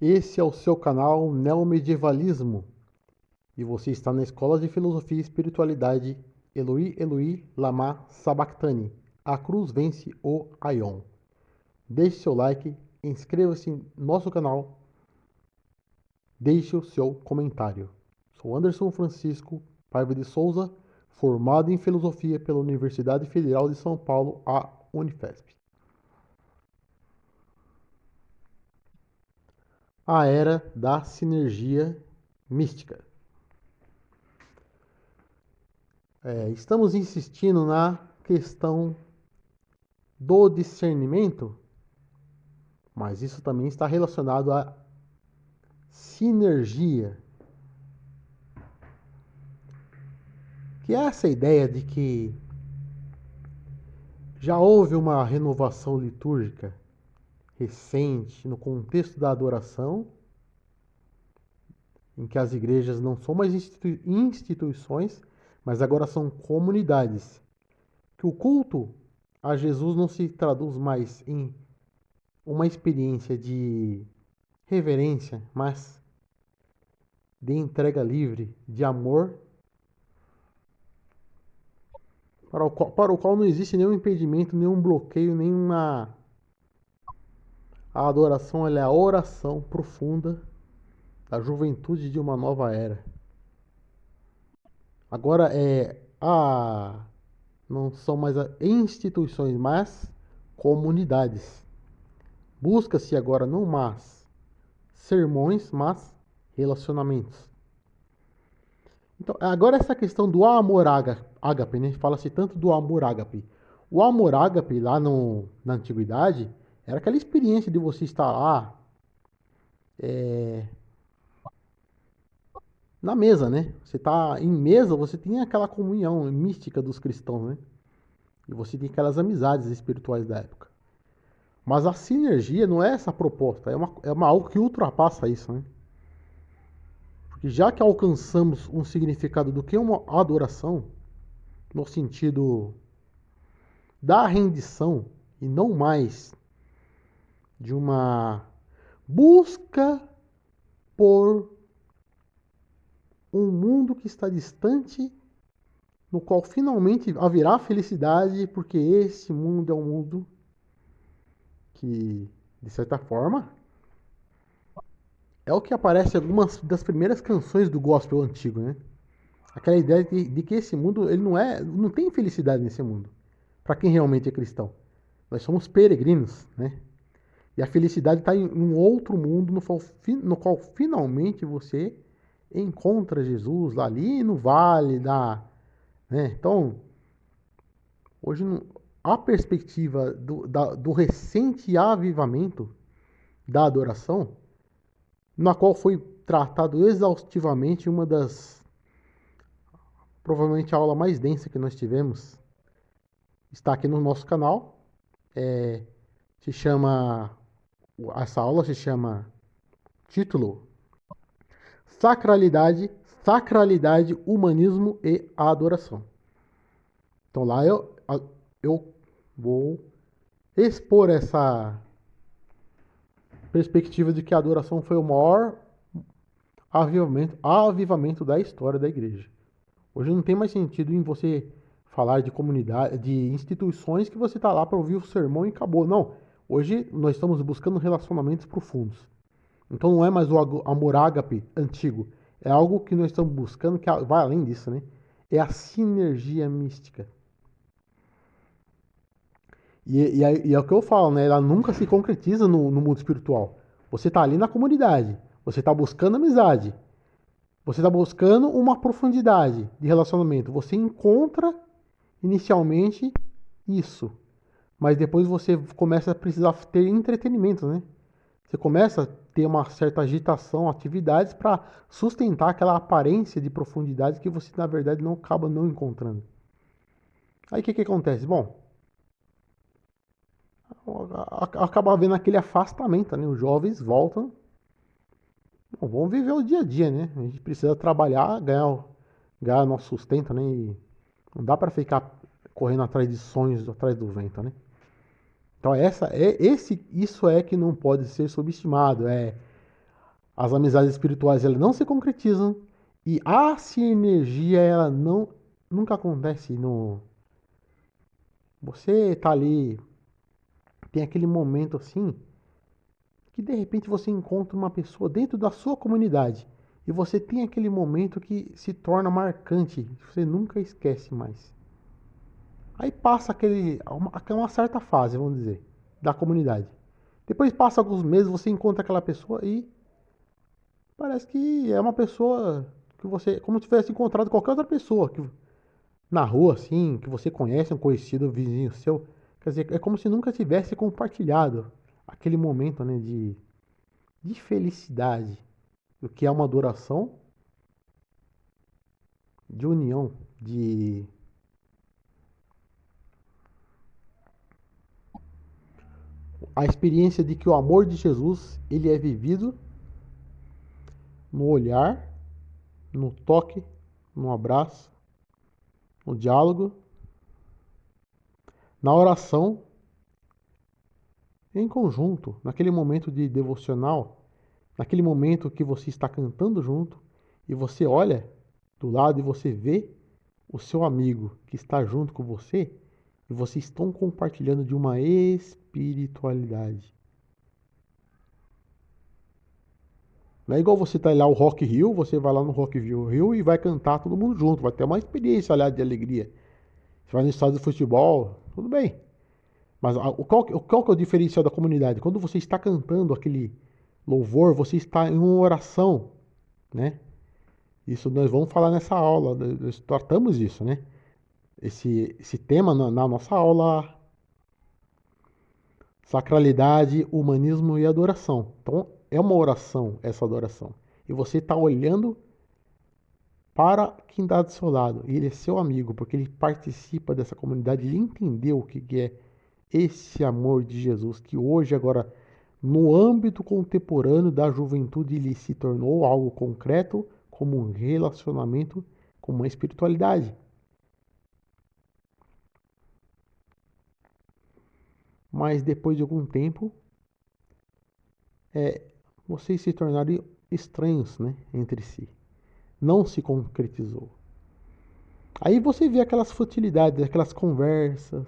Esse é o seu canal Neomedievalismo e você está na Escola de Filosofia e Espiritualidade Eloi Eloi Lama Sabachthani. A cruz vence o Aion. Deixe seu like, inscreva-se em nosso canal, deixe o seu comentário. Sou Anderson Francisco Paiva de Souza, formado em Filosofia pela Universidade Federal de São Paulo, a Unifesp. A Era da Sinergia Mística. Estamos insistindo na questão do discernimento, mas isso também está relacionado à sinergia, que é essa ideia de que já houve uma renovação litúrgica recente no contexto da adoração, em que as igrejas não são mais instituições, mas agora são comunidades, que o culto a Jesus não se traduz mais em uma experiência de reverência, mas de entrega livre, de amor, para o qual não existe nenhum impedimento, nenhum bloqueio, nenhuma. A adoração ela é a oração profunda da juventude de uma nova era. Agora não são mais instituições, mas comunidades. Busca-se agora não mais sermões, mas relacionamentos. Então, agora essa questão do amor ágape, né? Fala-se tanto do amor ágape. O amor ágape, lá na antiguidade, era aquela experiência de você estar lá na mesa, né? Você está em mesa, você tem aquela comunhão mística dos cristãos, né? E você tem aquelas amizades espirituais da época. Mas a sinergia não é essa proposta, é uma algo que ultrapassa isso, né? Porque já que alcançamos um significado do que uma adoração, no sentido da rendição e não mais de uma busca por um mundo que está distante, no qual finalmente haverá felicidade, porque esse mundo é um mundo que, de certa forma, é o que aparece em algumas das primeiras canções do gospel antigo, né? Aquela ideia de que esse mundo ele não tem felicidade nesse mundo, para quem realmente é cristão. Nós somos peregrinos, né? E a felicidade está em um outro mundo no qual finalmente você encontra Jesus lá ali no vale da, né? Então, hoje a perspectiva do recente avivamento da adoração, na qual foi tratado exaustivamente uma das, provavelmente a aula mais densa que nós tivemos, está aqui no nosso canal. Se chama, essa aula se chama, título, Sacralidade, Humanismo e a Adoração. Então lá eu vou expor essa perspectiva de que a adoração foi o maior avivamento da história da igreja. Hoje não tem mais sentido em você falar de comunidade, de instituições que você está lá para ouvir o sermão e acabou. Não. Hoje nós estamos buscando relacionamentos profundos. Então não é mais o amor ágape antigo. É algo que nós estamos buscando que vai além disso, né? É a sinergia mística. E é o que eu falo, né? Ela nunca se concretiza no mundo espiritual. Você está ali na comunidade. Você está buscando amizade. Você está buscando uma profundidade de relacionamento. Você encontra inicialmente isso. Mas depois você começa a precisar ter entretenimento, né? Você começa a ter uma certa agitação, atividades para sustentar aquela aparência de profundidade que você, na verdade, não acaba não encontrando. Aí o que acontece? Bom, acaba havendo aquele afastamento, né? Os jovens voltam. Bom, vamos viver o dia a dia, né? A gente precisa trabalhar, ganhar nosso sustento, né? E não dá para ficar correndo atrás de sonhos, atrás do vento, né? Então isso é que não pode ser subestimado. As amizades espirituais elas não se concretizam e a sinergia ela nunca acontece no você tá ali, tem aquele momento assim que de repente você encontra uma pessoa dentro da sua comunidade e você tem aquele momento que se torna marcante, você nunca esquece mais. Aí passa uma certa fase, vamos dizer, da comunidade. Depois passa alguns meses, você encontra aquela pessoa e parece que é uma pessoa que você, como se tivesse encontrado qualquer outra pessoa que, na rua, assim, que você conhece, um conhecido, um vizinho seu. Quer dizer, é como se nunca tivesse compartilhado aquele momento, né, de felicidade, do que é uma adoração, de união, de a experiência de que o amor de Jesus, ele é vivido no olhar, no toque, no abraço, no diálogo, na oração, em conjunto, naquele momento de devocional, naquele momento que você está cantando junto e você olha do lado e você vê o seu amigo que está junto com você e vocês estão compartilhando de uma espiritualidade. Não é igual você tá lá o Rock Rio, você vai lá no Rock Rio e vai cantar todo mundo junto, vai ter uma experiência ali de alegria. Você vai no estádio de futebol, tudo bem. Mas qual que é o diferencial da comunidade? Quando você está cantando aquele louvor, você está em uma oração, né? Isso nós vamos falar nessa aula, nós tratamos isso, né? Esse tema na nossa aula Sacralidade, Humanismo e Adoração. Então, é uma oração essa adoração. E você está olhando para quem está do seu lado. E ele é seu amigo, porque ele participa dessa comunidade, ele entendeu o que é esse amor de Jesus, que hoje, agora, no âmbito contemporâneo da juventude, ele se tornou algo concreto, como um relacionamento, como uma espiritualidade. Mas depois de algum tempo, vocês se tornaram estranhos, né, entre si. Não se concretizou. Aí você vê aquelas futilidades, aquelas conversas,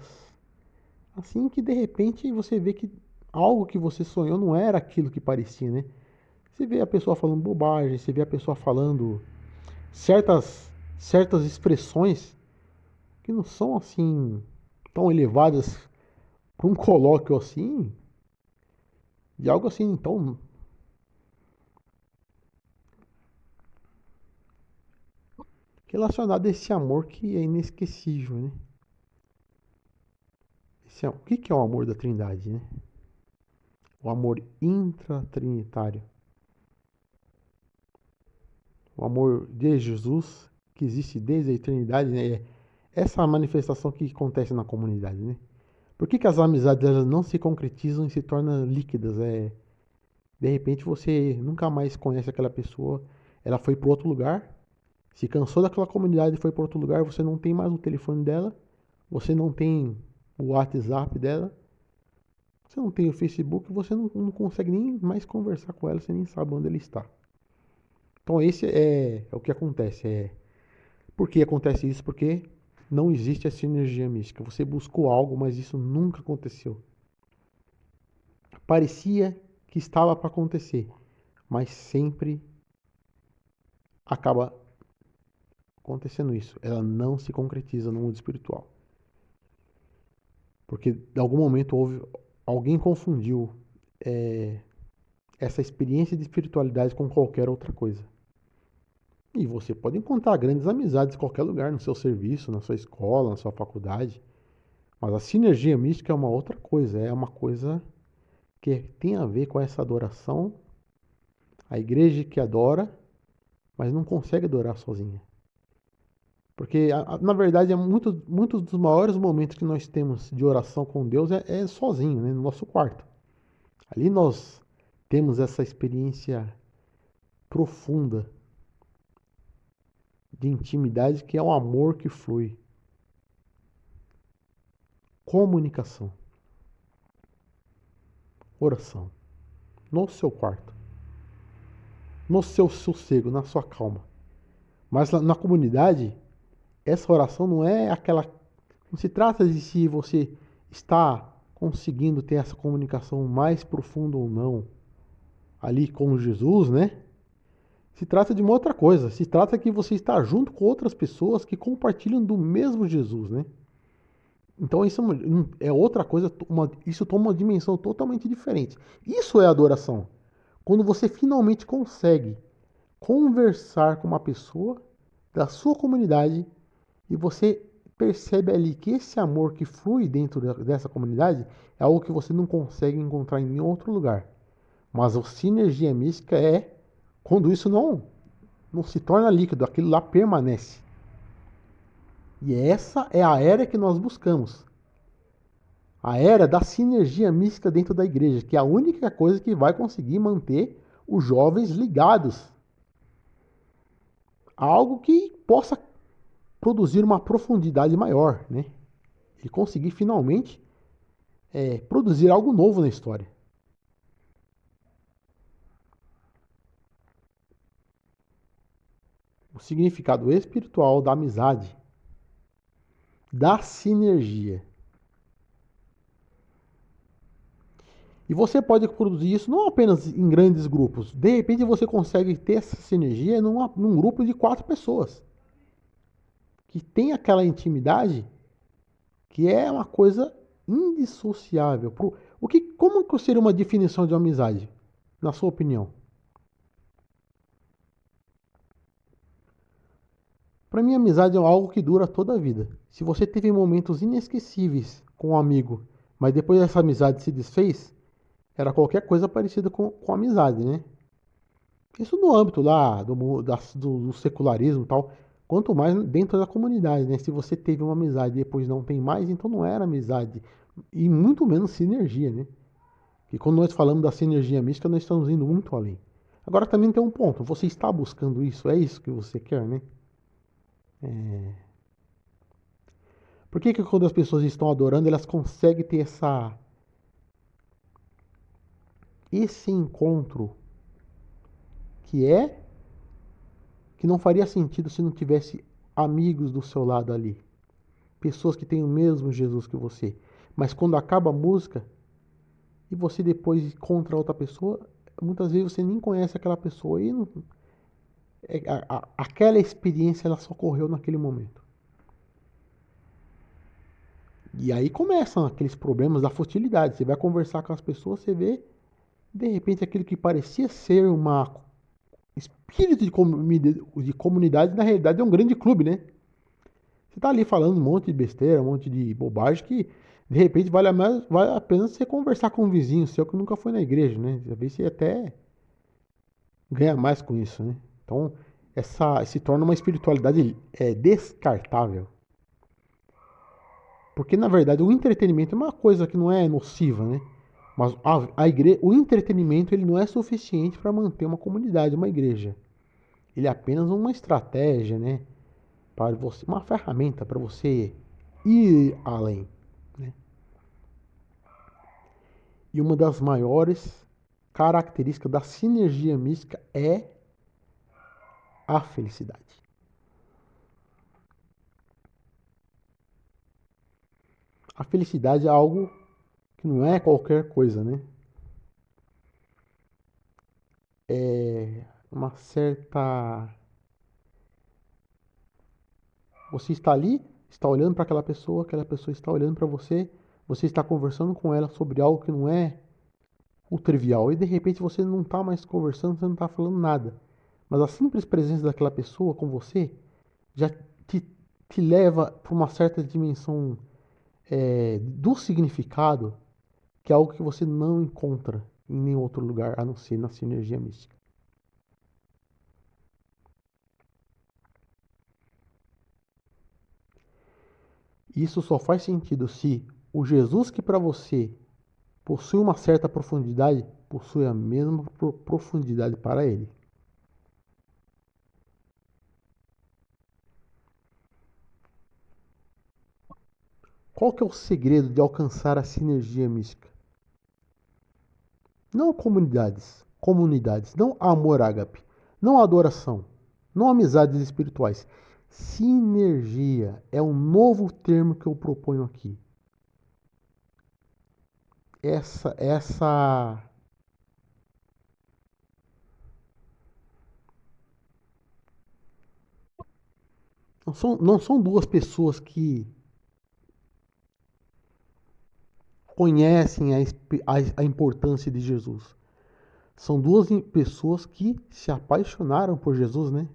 assim que de repente você vê que algo que você sonhou não era aquilo que parecia, né? Você vê a pessoa falando bobagem, você vê a pessoa falando certas expressões que não são assim tão elevadas para um colóquio assim, de algo assim tão relacionado a esse amor que é inesquecível, né? O que é o amor da Trindade, né? O amor intratrinitário. O amor de Jesus, que existe desde a eternidade, né? É essa manifestação que acontece na comunidade, né? Por que as amizades elas não se concretizam e se tornam líquidas? De repente você nunca mais conhece aquela pessoa, ela foi para outro lugar, se cansou daquela comunidade e foi para outro lugar, você não tem mais o telefone dela, você não tem o WhatsApp dela, você não tem o Facebook, você não consegue nem mais conversar com ela, você nem sabe onde ela está. Então esse é o que acontece. Por que acontece isso? Porque não existe essa energia mística. Você buscou algo, mas isso nunca aconteceu. Parecia que estava para acontecer, mas sempre acaba acontecendo isso. Ela não se concretiza no mundo espiritual. Porque em algum momento alguém confundiu é, essa experiência de espiritualidade com qualquer outra coisa. E você pode encontrar grandes amizades em qualquer lugar, no seu serviço, na sua escola, na sua faculdade. Mas a sinergia mística é uma outra coisa, é uma coisa que tem a ver com essa adoração, a igreja que adora, mas não consegue adorar sozinha. Porque, na verdade, muitos dos maiores momentos que nós temos de oração com Deus é sozinho, né, no nosso quarto. Ali nós temos essa experiência profunda de intimidade que é o amor que flui. Comunicação, oração, no seu quarto. no seu sossego, na sua calma. Mas na comunidade, essa oração não é aquela. Não se trata de se você está conseguindo ter essa comunicação mais profunda ou não ali com Jesus, né? Se trata de uma outra coisa. Se trata que você está junto com outras pessoas que compartilham do mesmo Jesus, né? Então isso é outra coisa, isso toma uma dimensão totalmente diferente. Isso é adoração. Quando você finalmente consegue conversar com uma pessoa da sua comunidade e você percebe ali que esse amor que flui dentro dessa comunidade é algo que você não consegue encontrar em nenhum outro lugar. Mas a sinergia mística é quando isso não se torna líquido, aquilo lá permanece. E essa é a era que nós buscamos. A era da sinergia mística dentro da igreja, que é a única coisa que vai conseguir manter os jovens ligados a algo que possa produzir uma profundidade maior, né? E conseguir finalmente produzir algo novo na história. O significado espiritual da amizade, da sinergia. E você pode produzir isso não apenas em grandes grupos. De repente você consegue ter essa sinergia num grupo de 4 pessoas. Que tem aquela intimidade que é uma coisa indissociável. Como que seria uma definição de amizade, na sua opinião? Para mim, amizade é algo que dura toda a vida. Se você teve momentos inesquecíveis com um amigo, mas depois essa amizade se desfez, era qualquer coisa parecida com amizade, né? Isso no âmbito lá do secularismo e tal. Quanto mais dentro da comunidade, né? Se você teve uma amizade e depois não tem mais, então não era amizade. E muito menos sinergia, né? E quando nós falamos da sinergia mística, nós estamos indo muito além. Agora também tem um ponto. Você está buscando isso? É isso que você quer, né? Por que quando as pessoas estão adorando, elas conseguem ter esse encontro que que não faria sentido se não tivesse amigos do seu lado ali, pessoas que têm o mesmo Jesus que você. Mas quando acaba a música e você depois encontra outra pessoa, muitas vezes você nem conhece aquela pessoa e não, aquela experiência ela só ocorreu naquele momento. E aí começam aqueles problemas da futilidade. Você vai conversar com as pessoas, você vê, de repente, aquilo que parecia ser uma espírito de comunidade, na realidade é um grande clube, né? Você tá ali falando um monte de besteira, um monte de bobagem que, de repente, vale a pena você conversar com um vizinho seu que nunca foi na igreja, né? Às vezes você até ganha mais com isso, né? Então, se torna uma espiritualidade descartável. Porque, na verdade, o entretenimento é uma coisa que não é nociva, né? Mas o entretenimento ele não é suficiente para manter uma comunidade, uma igreja. Ele é apenas uma estratégia, né? Para você, uma ferramenta para você ir além, né? E uma das maiores características da sinergia mística é a felicidade. A felicidade é algo que não é qualquer coisa, né? É uma certa. Você está ali, está olhando para aquela pessoa está olhando para você está conversando com ela sobre algo que não é o trivial. E de repente você não está mais conversando, você não está falando nada. Mas a simples presença daquela pessoa com você já te, te leva para uma certa dimensão do significado, que é algo que você não encontra em nenhum outro lugar, a não ser na sinergia mística. Isso só faz sentido se o Jesus que para você possui uma certa profundidade, possui a mesma profundidade para ele. Qual que é o segredo de alcançar a sinergia mística? Não comunidades, não amor ágape, Não adoração, não amizades espirituais. Sinergia é um novo termo que eu proponho aqui. Essa não são duas pessoas que conhecem a importância de Jesus. São duas pessoas que se apaixonaram por Jesus, né?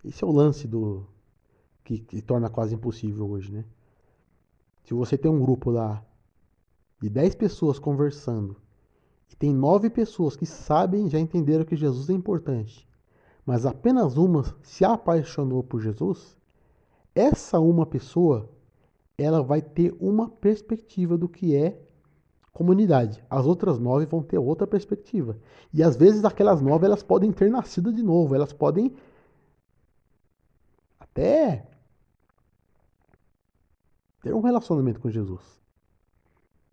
Esse é o lance que torna quase impossível hoje, né? Se você tem um grupo lá de 10 pessoas conversando e tem 9 pessoas que sabem, já entenderam que Jesus é importante, mas apenas uma se apaixonou por Jesus, essa uma pessoa, ela vai ter uma perspectiva do que é comunidade. As outras 9 vão ter outra perspectiva. E às vezes aquelas 9 elas podem ter nascido de novo, elas podem até ter um relacionamento com Jesus.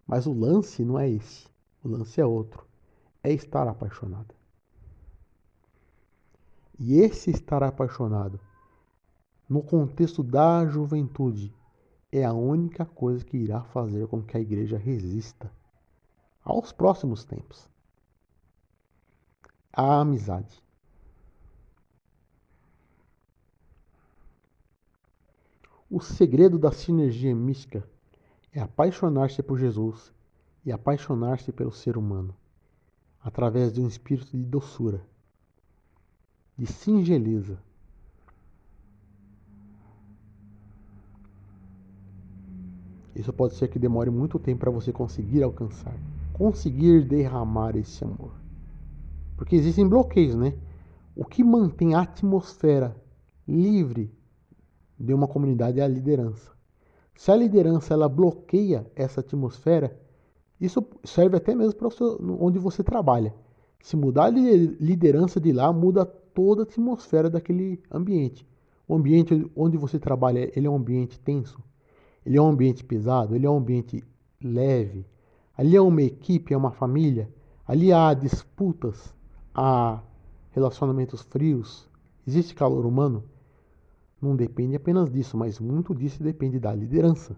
Mas o lance não é esse. O lance é outro. É estar apaixonado. E esse estar apaixonado, no contexto da juventude, é a única coisa que irá fazer com que a igreja resista aos próximos tempos. A amizade. O segredo da sinergia mística é apaixonar-se por Jesus e apaixonar-se pelo ser humano, através de um espírito de doçura, de singeleza. Isso pode ser que demore muito tempo para você conseguir alcançar, conseguir derramar esse amor. Porque existem bloqueios, né? O que mantém a atmosfera livre de uma comunidade é a liderança. Se a liderança ela bloqueia essa atmosfera, isso serve até mesmo para onde você trabalha. Se mudar a liderança de lá, muda toda a atmosfera daquele ambiente. O ambiente onde você trabalha, ele é um ambiente tenso, ele é um ambiente pesado, ele é um ambiente leve. Ali é uma equipe, é uma família. Ali há disputas, há relacionamentos frios. Existe calor humano? Não depende apenas disso, mas muito disso depende da liderança.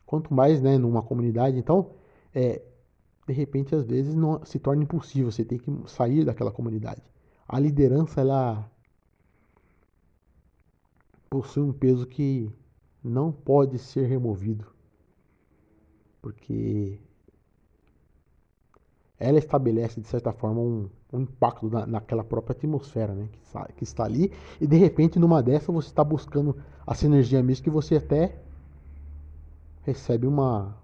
Quanto mais, né, numa comunidade, então, de repente, às vezes, não, se torna impossível, você tem que sair daquela comunidade. A liderança, ela possui um peso que não pode ser removido, porque ela estabelece, de certa forma, um impacto naquela própria atmosfera, né, que está ali, e de repente, numa dessa, você está buscando a sinergia mística e você até recebe uma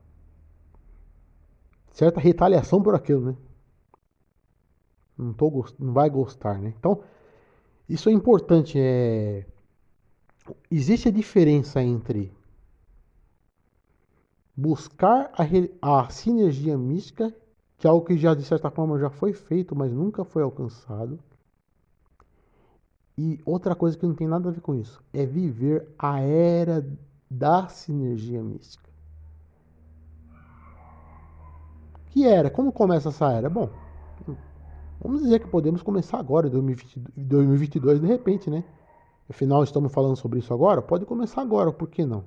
certa retaliação por aquilo, né? Não vai gostar, né? Então, isso é importante. Existe a diferença entre buscar a sinergia mística, que é algo que já, de certa forma, já foi feito, mas nunca foi alcançado. E outra coisa que não tem nada a ver com isso é viver a era da sinergia mística. Que era? Como começa essa era? Bom, vamos dizer que podemos começar agora, em 2022, de repente, né? Afinal, estamos falando sobre isso agora? Pode começar agora, por que não?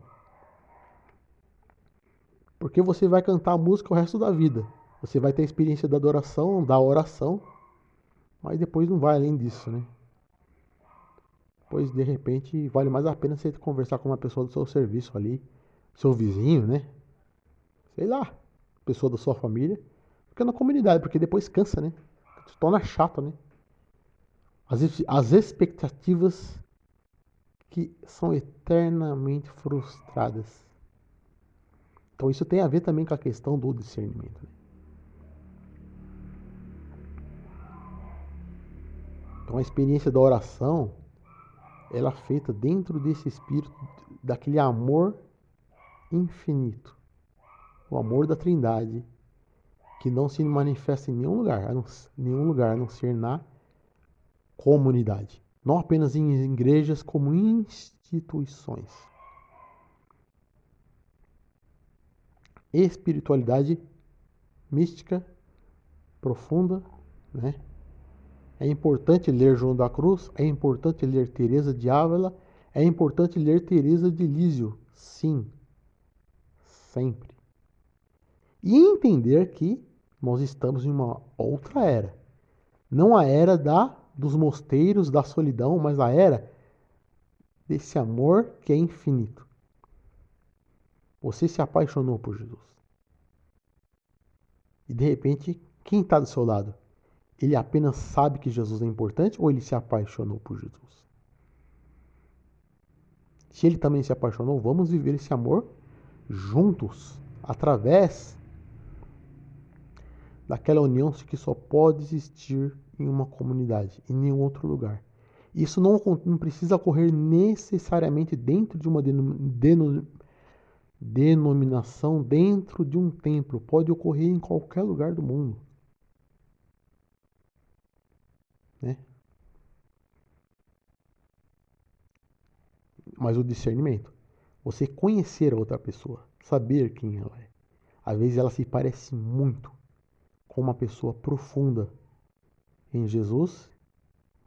Porque você vai cantar a música o resto da vida. Você vai ter a experiência da adoração, da oração, mas depois não vai além disso, né? Pois de repente vale mais a pena você conversar com uma pessoa do seu serviço ali, seu vizinho, né? Sei lá, pessoa da sua família, porque na comunidade, porque depois cansa, né? Se torna chato, né? As expectativas que são eternamente frustradas. Então isso tem a ver também com a questão do discernimento, né? Então a experiência da oração, ela é feita dentro desse espírito, daquele amor infinito, o amor da Trindade, que não se manifesta em nenhum lugar, a não ser na comunidade. Não apenas em igrejas, como instituições. Espiritualidade mística, profunda, né? É importante ler João da Cruz, é importante ler Teresa de Ávila, é importante ler Teresa de Lísio. Sim, sempre. E entender que nós estamos em uma outra era. Não a era dos mosteiros, da solidão, mas a era desse amor que é infinito. Você se apaixonou por Jesus. E de repente, quem está do seu lado? Ele apenas sabe que Jesus é importante ou ele se apaixonou por Jesus? Se ele também se apaixonou, vamos viver esse amor juntos, através daquela união que só pode existir em uma comunidade, em nenhum outro lugar. Isso não precisa ocorrer necessariamente dentro de uma denominação, dentro de um templo. Pode ocorrer em qualquer lugar do mundo. Né? Mas o discernimento, você conhecer a outra pessoa, saber quem ela é. Às vezes ela se parece muito com uma pessoa profunda em Jesus,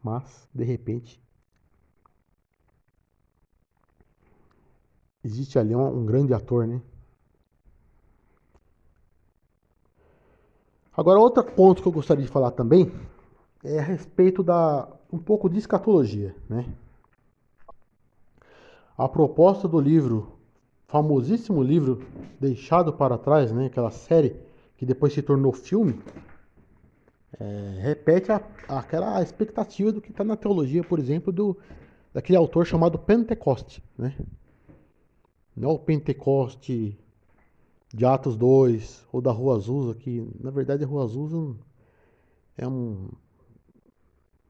mas de repente existe ali um grande ator, né? Agora, outro ponto que eu gostaria de falar também é a respeito um pouco de escatologia, né? A proposta do livro, famosíssimo livro Deixado para Trás, né? Aquela série que depois se tornou filme, repete aquela expectativa do que está na teologia, por exemplo, daquele autor chamado Pentecoste, né? Não é o Pentecoste de Atos 2 ou da Rua Azusa, que na verdade a Rua Azusa é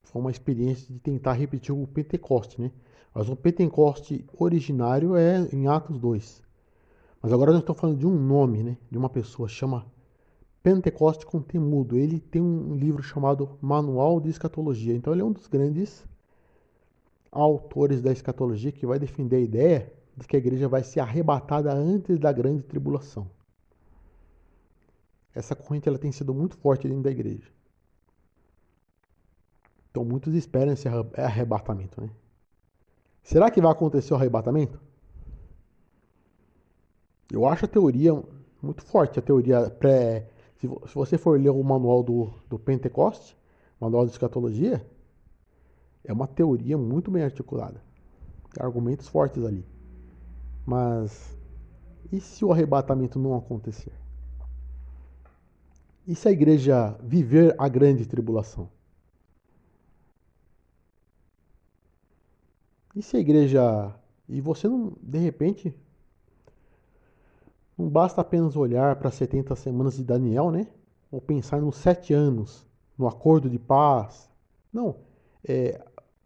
foi uma experiência de tentar repetir o Pentecoste, né? Mas o Pentecoste originário é em Atos 2. Mas agora nós estamos falando de um nome, né? De uma pessoa, chama Pentecoste com Temudo. Ele tem um livro chamado Manual de Escatologia. Então ele é um dos grandes autores da escatologia que vai defender a ideia de que a igreja vai ser arrebatada antes da grande tribulação. Essa corrente ela tem sido muito forte dentro da igreja. Então muitos esperam esse arrebatamento, né? Será que vai acontecer o arrebatamento? Eu acho a teoria muito forte, a teoria pré. Se você for ler o manual do Pentecoste, manual de escatologia, é uma teoria muito bem articulada. Tem argumentos fortes ali. Mas e se o arrebatamento não acontecer? E se a igreja viver a grande tribulação? E se a igreja. E você não, de repente, não basta apenas olhar para as 70 semanas de Daniel, né? Ou pensar nos 7 anos, no acordo de paz. Não. É,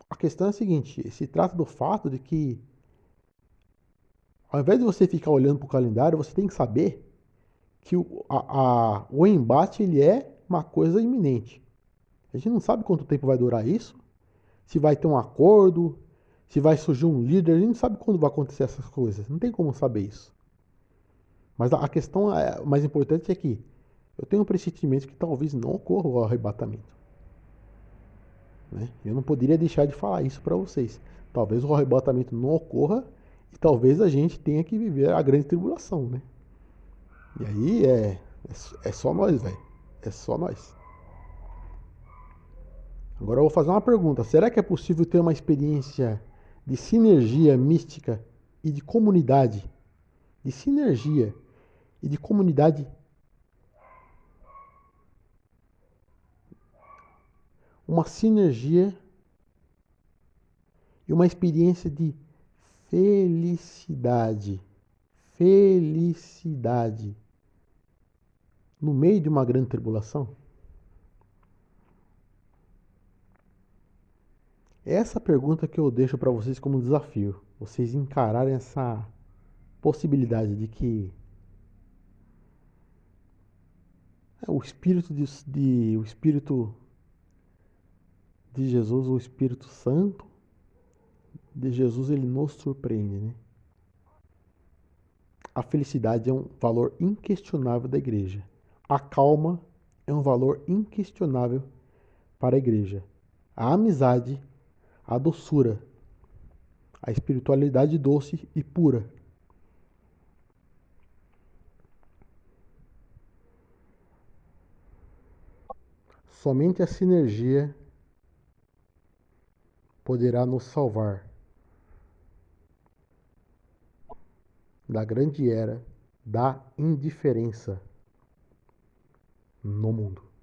a questão é a seguinte: se trata do fato de que, ao invés de você ficar olhando para o calendário, você tem que saber que o embate ele é uma coisa iminente. A gente não sabe quanto tempo vai durar isso, se vai ter um acordo, se vai surgir um líder, a gente não sabe quando vai acontecer essas coisas. Não tem como saber isso. Mas a questão mais importante é que eu tenho um pressentimento que talvez não ocorra o arrebatamento. Né? Eu não poderia deixar de falar isso para vocês. Talvez o arrebatamento não ocorra e talvez a gente tenha que viver a grande tribulação. Né? E aí é só nós, velho. É só nós. Agora eu vou fazer uma pergunta. Será que é possível ter uma experiência de sinergia mística e de comunidade? De sinergia e de comunidade. Uma sinergia e uma experiência de felicidade. Felicidade. No meio de uma grande tribulação? Essa pergunta que eu deixo para vocês como desafio. Vocês encararem essa possibilidade de que o o Espírito de Jesus, o Espírito Santo de Jesus, ele nos surpreende, né? A felicidade é um valor inquestionável da igreja. A calma é um valor inquestionável para a igreja. a amizade, a doçura, a espiritualidade doce e pura. Somente a sinergia poderá nos salvar da grande era da indiferença no mundo.